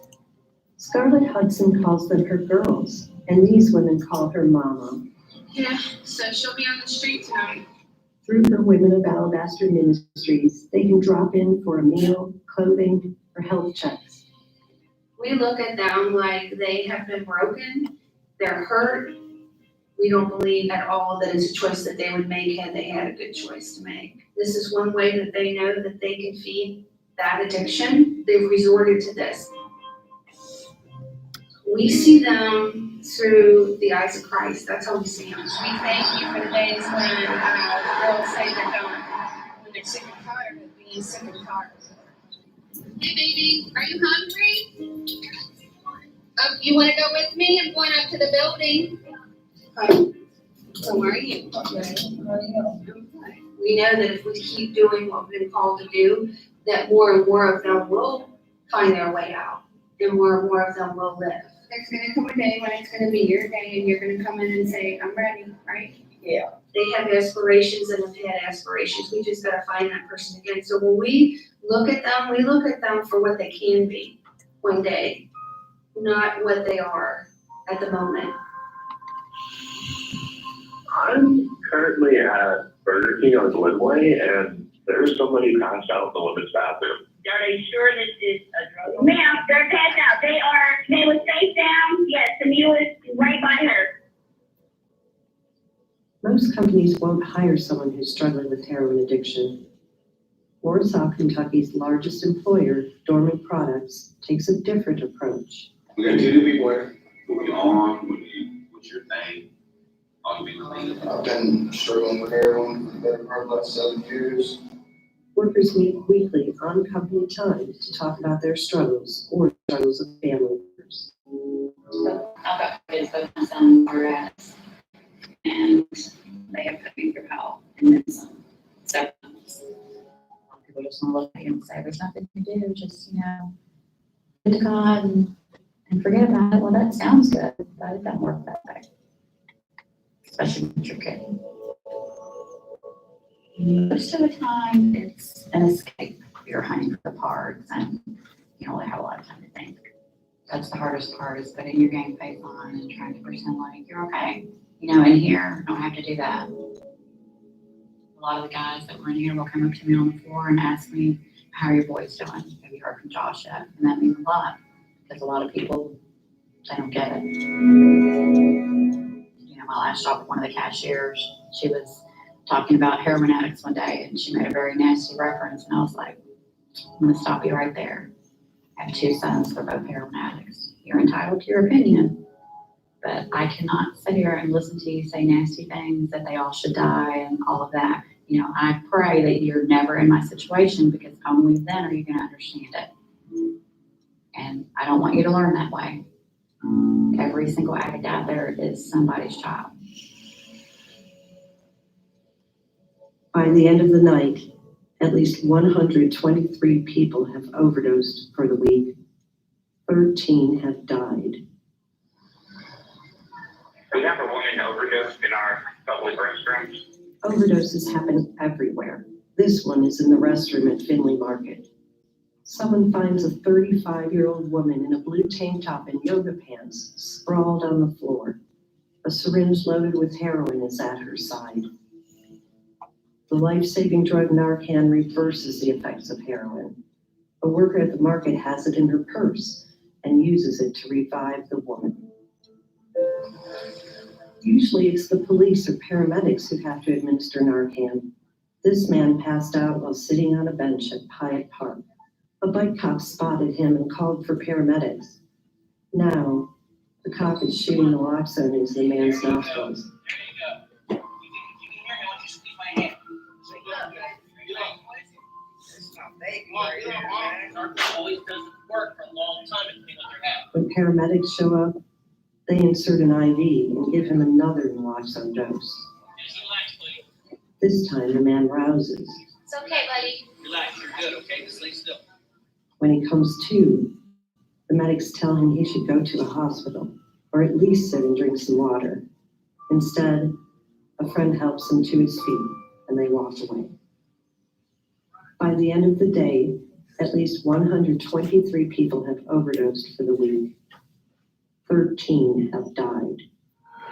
Scarlett Hudson calls them her girls, and these women call her mama. Yeah, so she'll be on the street tonight. Through her Women of Alabaster Ministries, they can drop in for a meal, clothing, or health checks. We look at them like they have been broken, they're hurt. We don't believe at all that it's a choice that they would make had they had a good choice to make. This is one way that they know that they can feed that addiction. They've resorted to this. We see them through the eyes of Christ. That's how we see them. We thank you for the days when girls say they're done, when they're sick and tired of being sick and tired. Hey baby, are you hungry? You want to go with me? I'm going up to the building. So are you? We know that if we keep doing what we've been called to do, that more and more of them will find their way out, and more of them will live. There's gonna come a day when it's gonna be your day and you're gonna come in and say, I'm ready, right? Yeah. They have aspirations and have had aspirations. We just gotta find that person again. So when we look at them for what they can be one day, not what they are at the moment. I'm currently at Burger King on Glenway, and there's somebody passed out in the women's bathroom. Are they sure this is a drug? Ma'am, they're passed out. They was face down. Yes, the mule is right by her. Most companies won't hire someone who's struggling with heroin addiction. Warsaw, Kentucky's largest employer, Dormant Products, takes a different approach. We got two new people here. Who you on? What's your thing? I've been struggling with heroin for the better part of the last 7 years. Workers meet weekly on company time to talk about their struggles or struggles of family members. So I've got kids that my son are at, and they have put me through hell and then some. So people just want to look at you and say, there's nothing to do, just, get to God and forget about it. Well, that sounds good, but it doesn't work that way. Especially with your kid. Most of the time, it's an escape. You're hunting for the parts and you don't really have a lot of time to think. That's the hardest part, is putting your game face on and trying to pretend like you're okay. In here, I don't have to do that. A lot of the guys that were in here will come up to me on the floor and ask me, how are your boys doing? Have you heard from Josh yet? And that means a lot, because a lot of people, they don't get it. My last job with one of the cashiers, she was talking about heroin addicts one day, and she made a very nasty reference, and I was like, I'm gonna stop you right there. I have 2 sons, they're both heroin addicts. You're entitled to your opinion, but I cannot sit here and listen to you say nasty things, that they all should die and all of that. I pray that you're never in my situation, because only then are you gonna understand it. And I don't want you to learn that way. Every single addict out there is somebody's child. By the end of the night, at least 123 people have overdosed for the week. 13 have died. We have a woman overdosed in our public restrooms. Overdoses happen everywhere. This one is in the restroom at Finley Market. Someone finds a 35-year-old woman in a blue tank top and yoga pants sprawled on the floor. A syringe loaded with heroin is at her side. The life-saving drug Narcan reverses the effects of heroin. A worker at the market has it in her purse and uses it to revive the woman. Usually it's the police or paramedics who have to administer Narcan. This man passed out while sitting on a bench at Hyatt Park. A bike cop spotted him and called for paramedics. Now, the cop is shooting naloxone into the man's nostrils. Our always doesn't work for a long time and think what they're having. When paramedics show up, they insert an IV and give him another naloxone dose. Just relax, please. This time the man rouses. It's okay, buddy. Relax, you're good, okay? Just lay still. When he comes to, the medics tell him he should go to the hospital, or at least sit and drink some water. Instead, a friend helps him to his feet, and they walk away. By the end of the day, at least 123 people have overdosed for the week. 13 have died.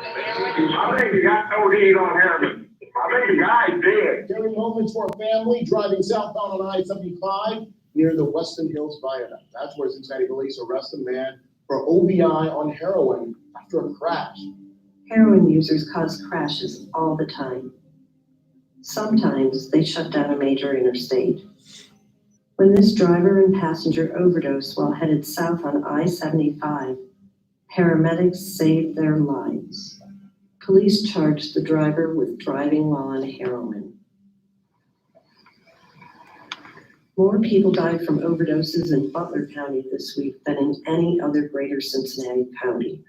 I think the guy OD'd on heroin. I think the guy's dead. Scary moments for a family driving southbound on I-75 near the Weston Hills Viaduct. That's where Cincinnati police arrest a man for OBI on heroin after a crash. Heroin users cause crashes all the time. Sometimes they shut down a major interstate. When this driver and passenger overdosed while headed south on I-75, paramedics saved their lives. Police charged the driver with driving while on heroin. More people died from overdoses in Butler County this week than in any other greater Cincinnati county.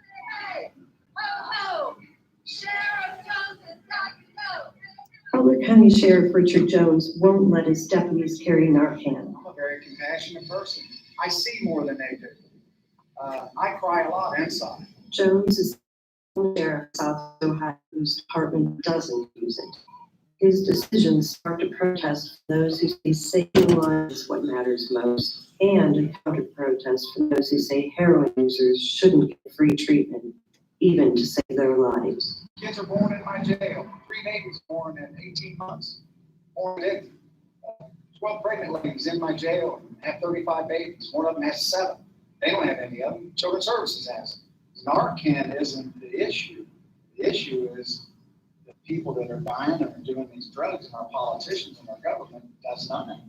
Butler County Sheriff Richard Jones won't let his deputies carry Narcan. I'm a very compassionate person. I see more than they do. I cry a lot inside. Jones is the sheriff of South Ohio whose department doesn't use it. His decision sparked a protest for those who say saving lives is what matters most, and a counter-protest for those who say heroin users shouldn't get free treatment, even to save their lives. Kids are born in my jail. 3 babies born in 18 months. Born in 12 pregnant ladies in my jail have 35 babies. One of them has 7. They don't have any of them. Children's Services has it. Narcan isn't the issue. The issue is the people that are dying and are doing these drugs, and our politicians and our government does nothing.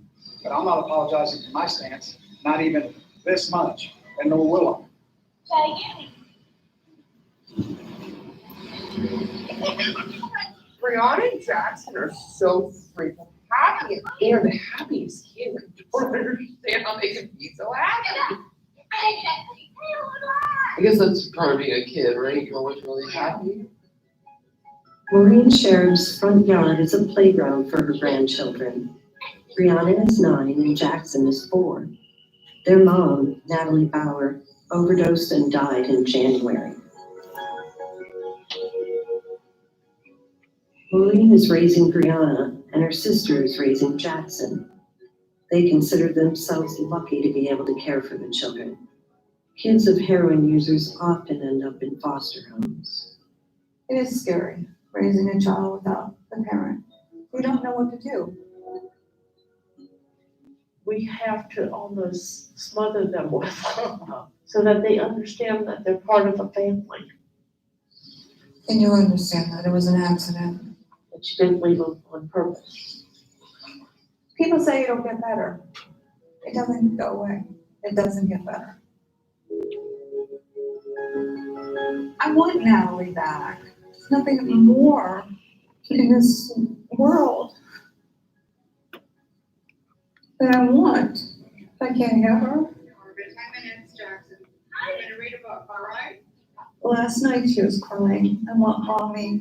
But I'm not apologizing for my stance, not even this much, and nor will I. Brianna and Jackson are so freaking happy, and they're the happiest kids. I don't understand how they can be so happy. I guess that's part of being a kid, right? You're always really happy. Maureen Sheriff's front yard is a playground for her grandchildren. Brianna is 9 and Jackson is 4. Their mom, Natalie Bauer, overdosed and died in January. Maureen is raising Brianna, and her sister is raising Jackson. They consider themselves lucky to be able to care for the children. Kids of heroin users often end up in foster homes. It is scary, raising a child without a parent. We don't know what to do. We have to almost smother them with so that they understand that they're part of a family. And you understand that it was an accident. That you didn't leave them on purpose. People say it'll get better. It doesn't go away. It doesn't get better. I want Natalie back. There's nothing more in this world that I want. If I can't have her. 10 minutes, Jackson. I'm gonna read a book, all right? Last night she was crying. I want mommy.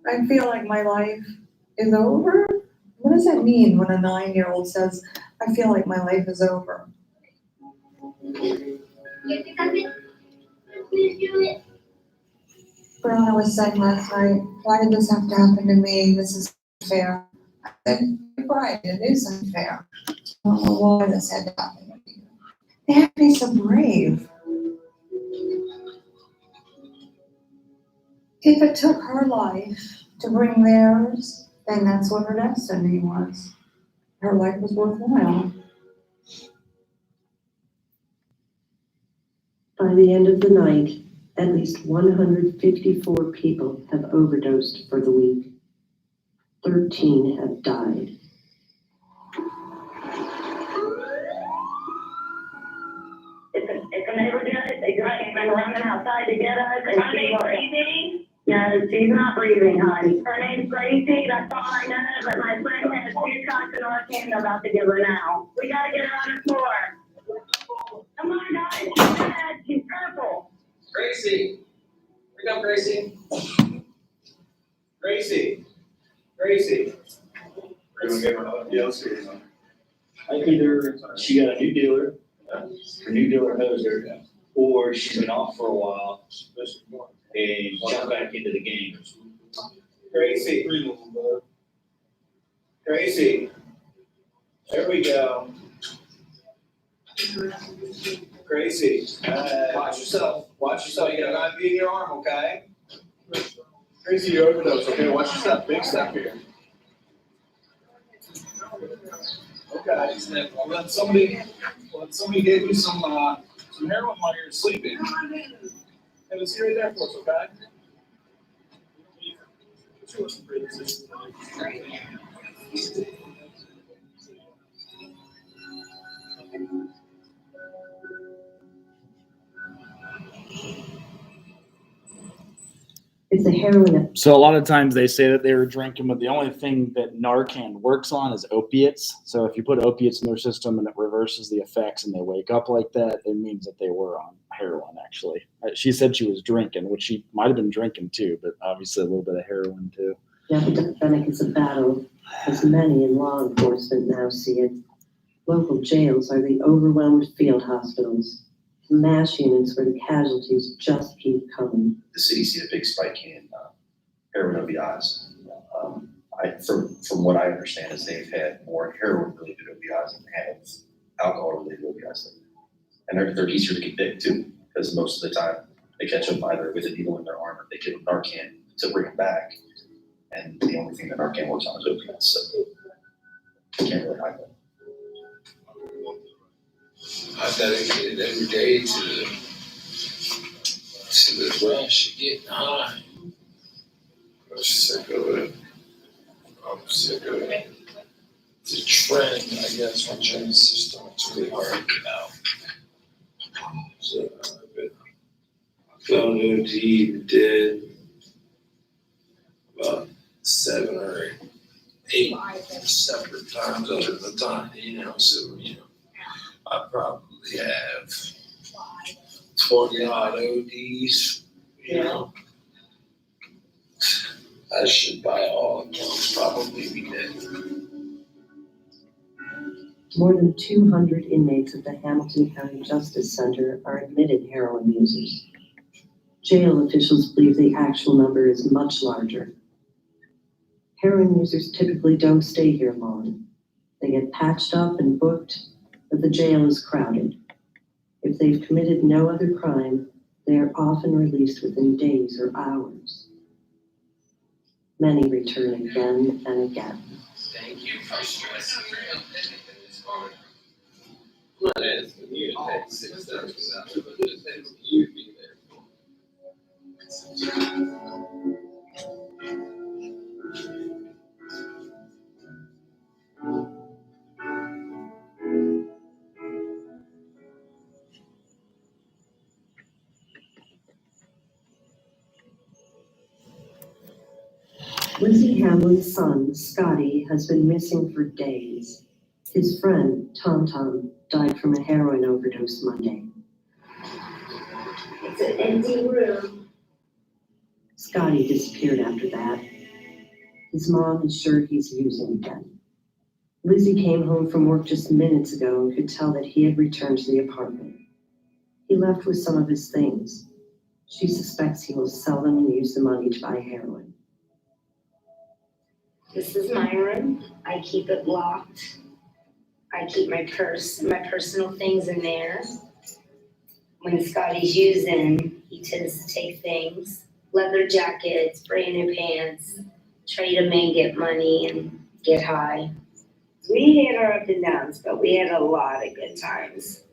I feel like my life is over. What does that mean when a 9-year-old says, I feel like my life is over? Brianna was saying last night, why did this have to happen to me? This is unfair. I said, you're right, it is unfair. I don't know why this had to happen to me. They have to be so brave. If it took her life to bring theirs, then that's what her destiny was. Her life was worthwhile. By the end of the night, at least 154 people have overdosed for the week. 13 have died. If a neighbor does it, they just came running outside to get us. And she's breathing? Yes, she's not breathing, honey. Her name's Gracie, that's all I know, but my friend has 2 shots of Narcan they're about to give her now. We gotta get her on the floor. Come on, guys. She's red. She's purple. Gracie, wake up, Gracie. Gracie, Gracie. We're gonna give her another deal series. Either she got a new dealer, her new dealer hosed her, or she's been off for a while and jumped back into the game. Gracie. Gracie. There we go. Gracie, watch yourself. Watch yourself. You got an IV in your arm, okay? Gracie, you overdose, okay? Watch your step, big step here. Okay. Let somebody give you some heroin while you're sleeping. Have a seat right there for us, okay? If the heroin So a lot of times they say that they were drinking, but the only thing that Narcan works on is opiates. So if you put opiates in their system and it reverses the effects and they wake up like that, it means that they were on heroin, actually. She said she was drinking, which she might have been drinking too, but obviously a little bit of heroin too. the epidemic is a battle, as many in law enforcement now see it. Local jails are the overwhelmed field hospitals, mass units where the casualties just keep coming. The city's seen a big spike in heroin OBIs. From what I understand is they've had more heroin-related OBIs than they have alcohol-related OBIs. And they're easier to convict too, because most of the time they catch them either with a needle in their arm or they give them Narcan to bring them back. And the only thing that Narcan works on is opiates, so you can't really hide that. I dedicated every day to the rush of getting high. I'm sick of it. I'm sick of it. It's a trend, I guess, from the system. It's really hard to get out. So I found OD dead about 7 or 8 separate times over the time, so, I probably have 20 odd ODs, I should by all accounts probably be dead. More than 200 inmates at the Hamilton County Justice Center are admitted heroin users. Jail officials believe the actual number is much larger. Heroin users typically don't stay here long. They get patched up and booked, but the jail is crowded. If they've committed no other crime, they are often released within days or hours. Many return again and again. Thank you for stressing me out. I'm not asking you to take 6 hours out, but just asking you to be there. Lizzie Hamlin's son, Scotty, has been missing for days. His friend, Tom Tom, died from a heroin overdose Monday. It's an empty room. Scotty disappeared after that. His mom is sure he's using again. Lizzie came home from work just minutes ago and could tell that he had returned to the apartment. He left with some of his things. She suspects he will sell them and use the money to buy heroin. This is my room. I keep it locked. I keep my purse and my personal things in there. When Scotty's using, he tends to take things, leather jackets, brand new pants, trade them and get money and get high. We had our ups and downs, but we had a lot of good times.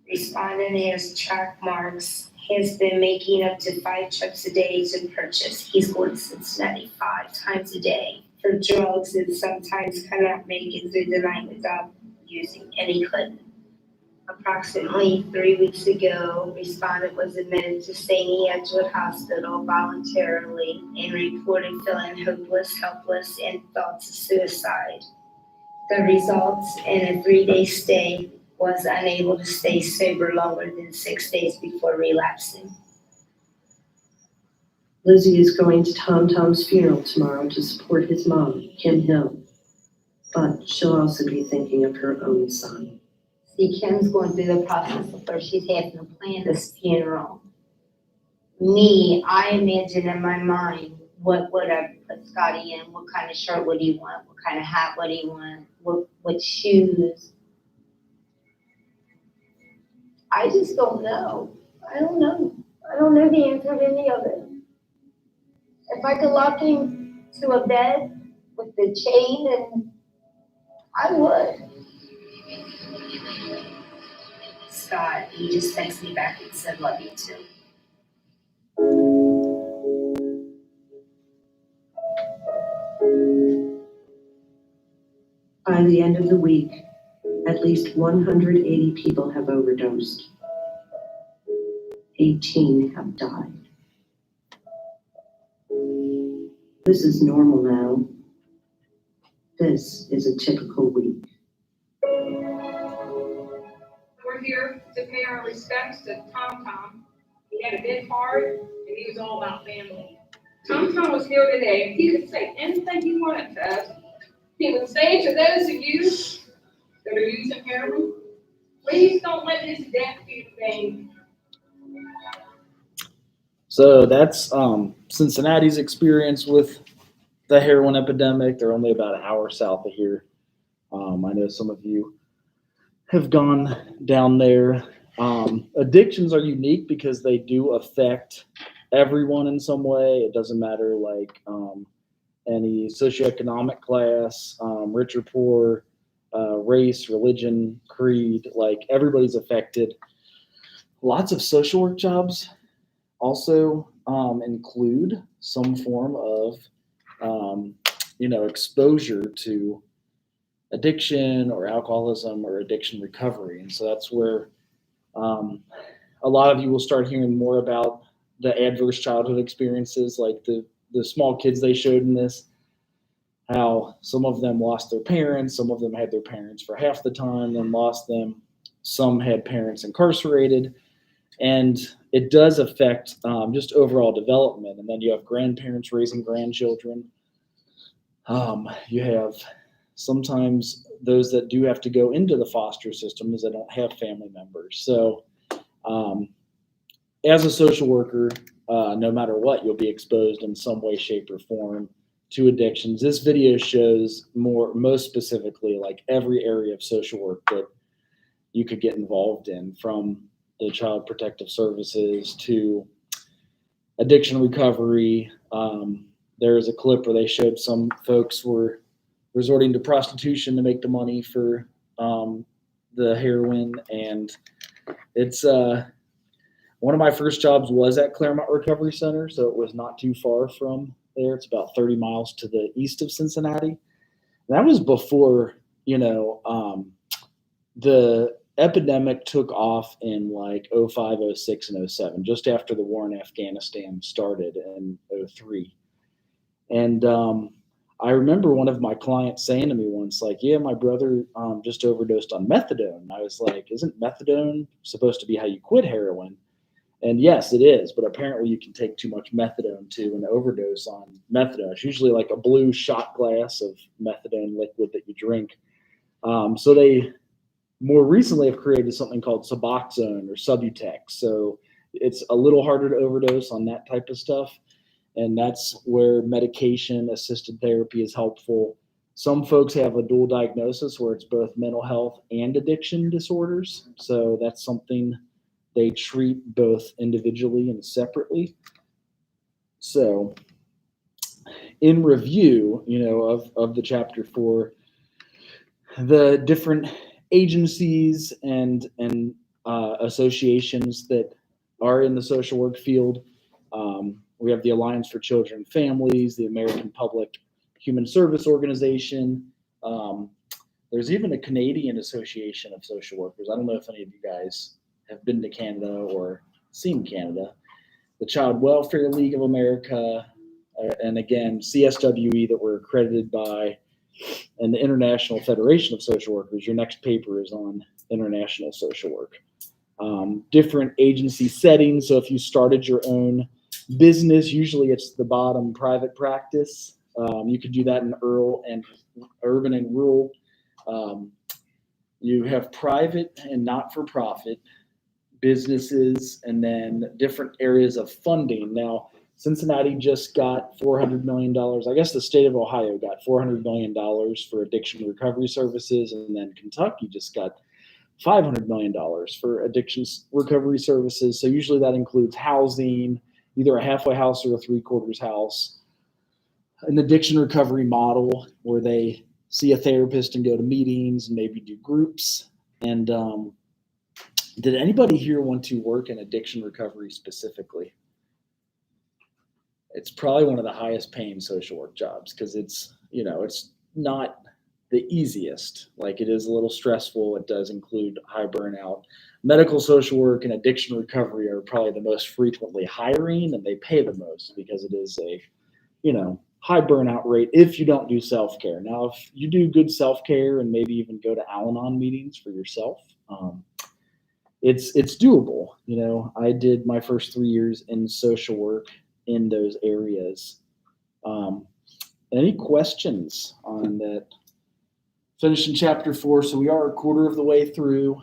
Respondent has track marks. He has been making up to 5 trips a day to purchase. He's going to Cincinnati 5 times a day for drugs and sometimes cannot make it through the night without using any couldn't. Approximately 3 weeks ago, respondent was admitted to St. Edgewood Hospital voluntarily and reported feeling hopeless, helpless, and thoughts of suicide. The results in a 3-day stay was unable to stay sober longer than 6 days before relapsing. Lizzie is going to Tom Tom's funeral tomorrow to support his mom, Kim Hill. But she'll also be thinking of her own son. See, Kim's going through the process of where she's having to plan this funeral. Me, I imagine in my mind, what would I put Scotty in? What kind of shirt would he want? What kind of hat would he want? What shoes? I just don't know. I don't know. I don't know the answer to any of it. If I could lock him to a bed with the chain, and I would. Scott, he just texted me back and said, love you too. By the end of the week, at least 180 people have overdosed. 18 have died. This is normal now. This is a typical week. We're here to pay our respects to Tom Tom. He had a big heart, and he was all about family. Tom Tom was here today, and he could say anything he wanted to us. He would say to those of you that are using heroin, please don't let this death be in vain. So that's Cincinnati's experience with the heroin epidemic. They're only about an hour south of here. I know some of you have gone down there. Addictions are unique because they do affect everyone in some way. It doesn't matter like any socioeconomic class, rich or poor, race, religion, creed, like everybody's affected. Lots of social work jobs also include some form of, exposure to addiction or alcoholism or addiction recovery. And so that's where a lot of you will start hearing more about the adverse childhood experiences, like the small kids they showed in this, how some of them lost their parents, some of them had their parents for half the time, then lost them. Some had parents incarcerated. And it does affect just overall development. And then you have grandparents raising grandchildren. You have sometimes those that do have to go into the foster system is that don't have family members. So as a social worker, no matter what, you'll be exposed in some way, shape, or form to addictions. This video shows most specifically like every area of social work that you could get involved in, from the Child Protective Services to addiction recovery. There is a clip where they showed some folks were resorting to prostitution to make the money for the heroin. And it's one of my first jobs was at Claremont Recovery Center, so it was not too far from there. It's about 30 miles to the east of Cincinnati. That was before, the epidemic took off in like 05, 06, and 07, just after the war in Afghanistan started in 03. And I remember one of my clients saying to me once, like, yeah, my brother just overdosed on methadone. And I was like, isn't methadone supposed to be how you quit heroin? And yes, it is, but apparently you can take too much methadone too and overdose on methadone. It's usually like a blue shot glass of methadone liquid that you drink. So they more recently have created something called Suboxone or Subutex. So it's a little harder to overdose on that type of stuff. And that's where medication-assisted therapy is helpful. Some folks have a dual diagnosis where it's both mental health and addiction disorders. So that's something they treat both individually and separately. So in review, of the chapter 4, the different agencies and associations that are in the social work field, we have the Alliance for Children and Families, the American Public Human Service Organization. There's even a Canadian Association of Social Workers. I don't know if any of you guys have been to Canada or seen Canada. The Child Welfare League of America, and again, CSWE that we're accredited by, and the International Federation of Social Workers. Your next paper is on international social work. Different agency settings. So if you started your own business, usually it's the bottom, private practice. You could do that in urban and rural. You have private and not-for-profit businesses, and then different areas of funding. Now, Cincinnati just got $400 million. I guess the state of Ohio got $400 million for addiction recovery services, and then Kentucky just got $500 million for addiction recovery services. So usually that includes housing, either a halfway house or a three-quarters house, an addiction recovery model where they see a therapist and go to meetings and maybe do groups. And did anybody here want to work in addiction recovery specifically? It's probably one of the highest paying social work jobs because it's not the easiest. Like, it is a little stressful. It does include high burnout. Medical social work and addiction recovery are probably the most frequently hiring, and they pay the most because it is a, high burnout rate if you don't do self-care. Now, if you do good self-care and maybe even go to Al-Anon meetings for yourself, it's doable. I did my first 3 years in social work in those areas. Any questions on that? Finishing chapter 4, so we are a quarter of the way through.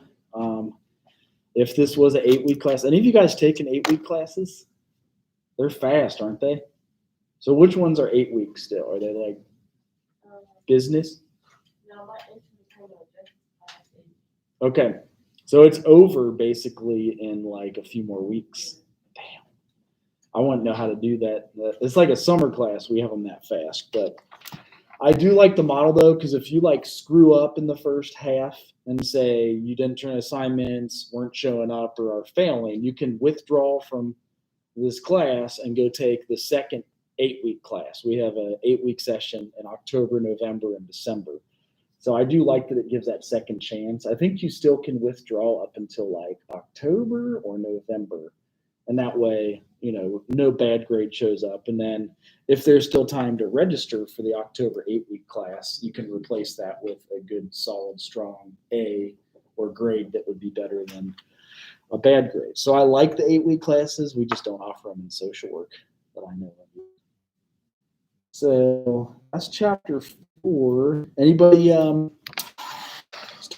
If this was an 8-week class, any of you guys taken 8-week classes? They're fast, aren't they? So which ones are 8 weeks still? Are they like business? No, my intern class. Okay, so it's over basically in like a few more weeks. Damn, I want to know how to do that. It's like a summer class. We have them that fast, but I do like the model though, because if you like screw up in the first half and say you didn't turn assignments, weren't showing up, or are failing, you can withdraw from this class and go take the second 8-week class. We have an 8-week session in October, November, and December. So I do like that it gives that second chance. I think you still can withdraw up until like October or November. And that way, no bad grade shows up. And then if there's still time to register for the October 8-week class, you can replace that with a good, solid, strong A or grade that would be better than a bad grade. So I like the 8-week classes. We just don't offer them in social work that I know of. So that's chapter 4. Anybody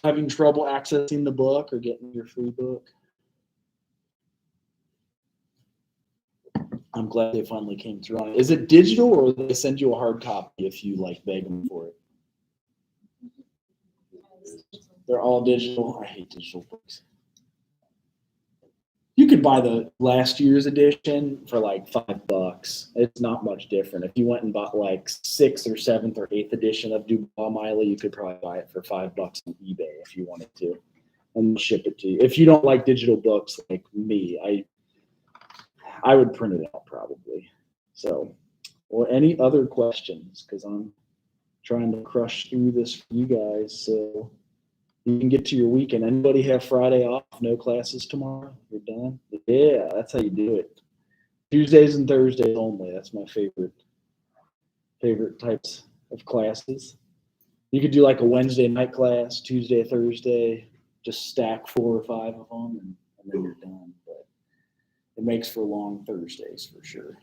having trouble accessing the book or getting your free book? I'm glad they finally came through on it. Is it digital, or will they send you a hard copy if you beg them for it? They're all digital. I hate digital books. You could buy the last year's edition for like $5. It's not much different. If you went and bought like 6th or 7th or 8th edition of Dubois Miley, you could probably buy it for $5 on eBay if you wanted to, and they'll ship it to you. If you don't like digital books like me, I would print it out probably. So, or any other questions? Because I'm trying to crush through this for you guys. So you can get to your weekend. Anybody have Friday off? No classes tomorrow? You're done? Yeah, that's how you do it. Tuesdays and Thursdays only. That's my favorite types of classes. You could do like a Wednesday night class, Tuesday, Thursday, just stack 4 or 5 of them, and then you're done. But it makes for long Thursdays for sure.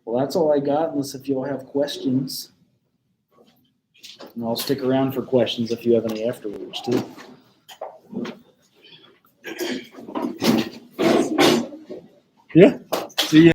Well, that's all I got, unless if y'all have questions. And I'll stick around for questions if you have any afterwards too. Yeah.